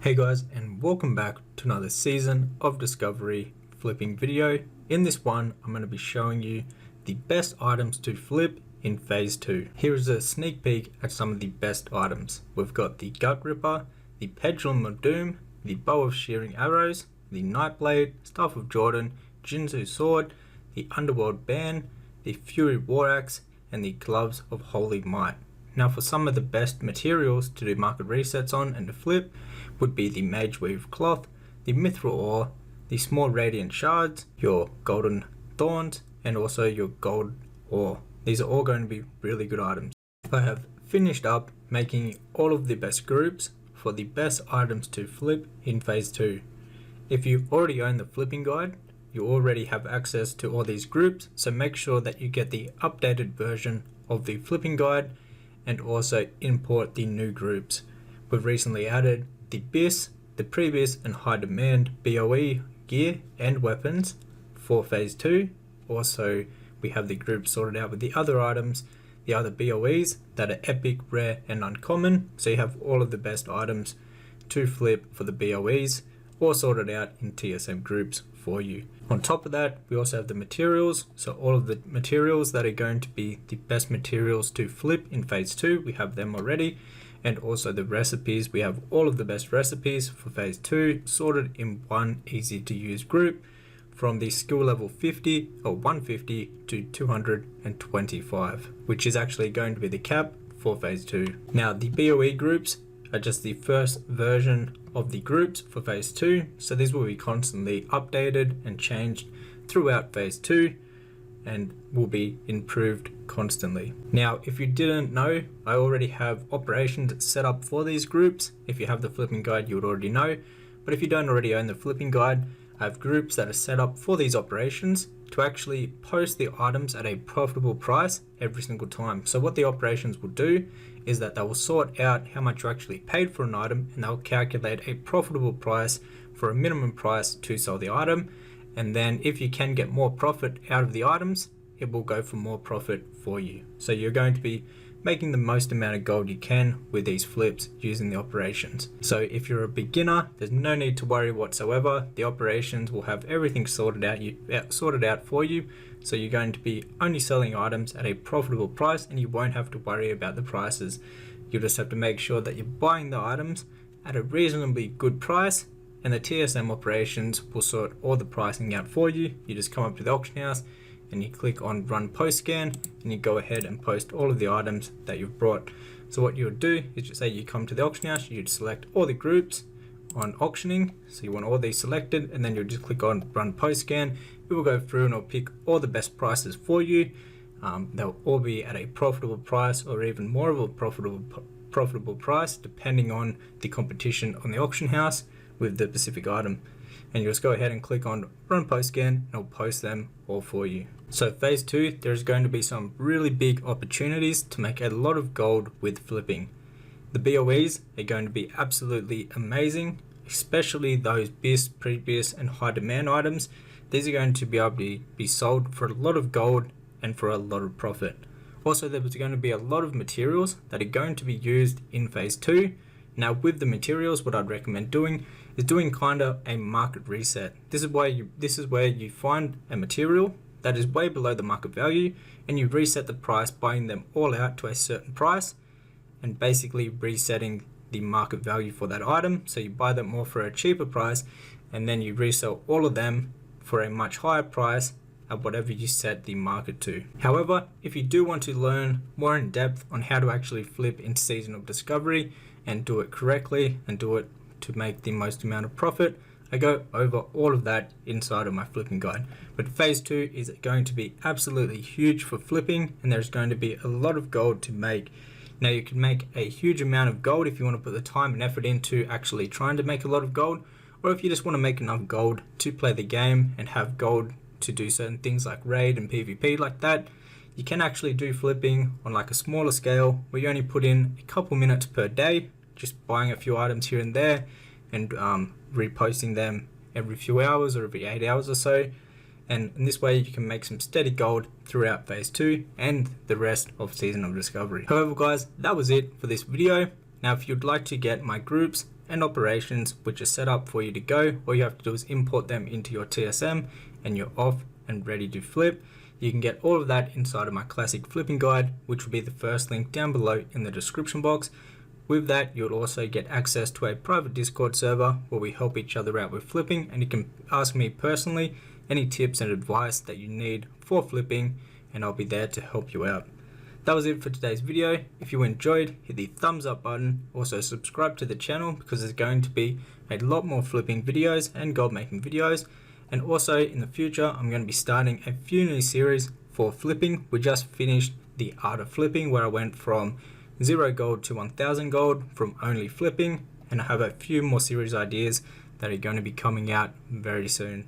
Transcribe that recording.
Hey guys, and welcome back to another season of Discovery flipping video. In this one, I'm going to be showing you the best items to flip in Phase 2. Here is a sneak peek at some of the best items. We've got the Gut Ripper, the Pendulum of Doom, the Bow of Shearing Arrows, the Nightblade, Staff of Jordan, Jinzu Sword, the Underworld Band, the Fury War Axe, and the Gloves of Holy Might. Now for some of the best materials to do market resets on and to flip would be the Mage Weave Cloth, the Mithril Ore, the Small Radiant Shards, your Golden Thorns, and also your Gold Ore. These are all going to be really good items. I have finished up making all of the best groups for the best items to flip in Phase 2. If you already own the flipping guide, you already have access to all these groups, so make sure that you get the updated version of the flipping guide and also import the new groups. We've recently added the BIS, the previous and high demand BOE gear and weapons for Phase 2. Also, we have the group sorted out with the other items, the other BOEs that are epic, rare and uncommon. So you have all of the best items to flip for the BOEs all sorted out in TSM groups for you. On top of that, we also have the materials. So all of the materials that are going to be the best materials to flip in Phase 2, we have them already. And also the recipes, we have all of the best recipes for Phase 2 sorted in one easy to use group from the skill level 50 or 150 to 225, which is actually going to be the cap for Phase 2. Now the BOE groups are just the first version of the groups for Phase 2, so these will be constantly updated and changed throughout Phase 2 and will be improved constantly. Now, if you didn't know, I already have operations set up for these groups. If you have the flipping guide, you would already know, but if you don't already own the flipping guide, I have groups that are set up for these operations to actually post the items at a profitable price every single time. So what the operations will do is that they will sort out how much you actually paid for an item, and they'll calculate a profitable price for a minimum price to sell the item. And then if you can get more profit out of the items, it will go for more profit for you. So you're going to be making the most amount of gold you can with these flips using the operations. So if you're a beginner, there's no need to worry whatsoever. The operations will have everything sorted out for you. So you're going to be only selling items at a profitable price, and you won't have to worry about the prices. You'll just have to make sure that you're buying the items at a reasonably good price, and the TSM operations will sort all the pricing out for you. You just come up to the auction house and you click on run post scan, and you go ahead and post all of the items that you've brought. So what you would do is just say you come to the auction house, you'd select all the groups on auctioning. So you want all these selected, and then you'll just click on run post scan. It will go through and it'll pick all the best prices for you. They'll all be at a profitable price or even more of a profitable price depending on the competition on the auction house with the specific item. And you just go ahead and click on run post scan, and it'll post them all for you. So Phase 2, there's going to be some really big opportunities to make a lot of gold with flipping. The BOEs are going to be absolutely amazing, especially those BIS, pre-BIS and high demand items. These are going to be able to be sold for a lot of gold and for a lot of profit. Also, there's going to be a lot of materials that are going to be used in Phase 2. Now with the materials, what I'd recommend doing is doing kind of a market reset. This is where you find a material that is way below the market value, and you reset the price, buying them all out to a certain price and basically resetting the market value for that item. So you buy them all for a cheaper price, and then you resell all of them for a much higher price at whatever you set the market to. However, if you do want to learn more in depth on how to actually flip in Season of Discovery and do it correctly and do it to make the most amount of profit, I go over all of that inside of my flipping guide. But Phase 2 is going to be absolutely huge for flipping, and there's going to be a lot of gold to make. Now you can make a huge amount of gold if you want to put the time and effort into actually trying to make a lot of gold, or if you just want to make enough gold to play the game and have gold to do certain things like raid and PvP like that. You can actually do flipping on like a smaller scale where you only put in a couple minutes per day, just buying a few items here and there and reposting them every few hours or every 8 hours or so. And in this way you can make some steady gold throughout Phase 2 and the rest of Season of Discovery. However guys, that was it for this video. Now if you'd like to get my groups and operations which are set up for you to go. All you have to do is import them into your TSM and you're off and ready to flip. You can get all of that inside of my classic flipping guide, which will be the first link down below in the description box. With that, you'll also get access to a private Discord server where we help each other out with flipping, and you can ask me personally any tips and advice that you need for flipping, and I'll be there to help you out. That was it for today's video. If you enjoyed, hit the thumbs up button. Also subscribe to the channel because there's going to be a lot more flipping videos and gold making videos. And also in the future, I'm going to be starting a few new series for flipping. We just finished the art of flipping where I went from 0 gold to 1000 gold from only flipping. And I have a few more series ideas that are going to be coming out very soon.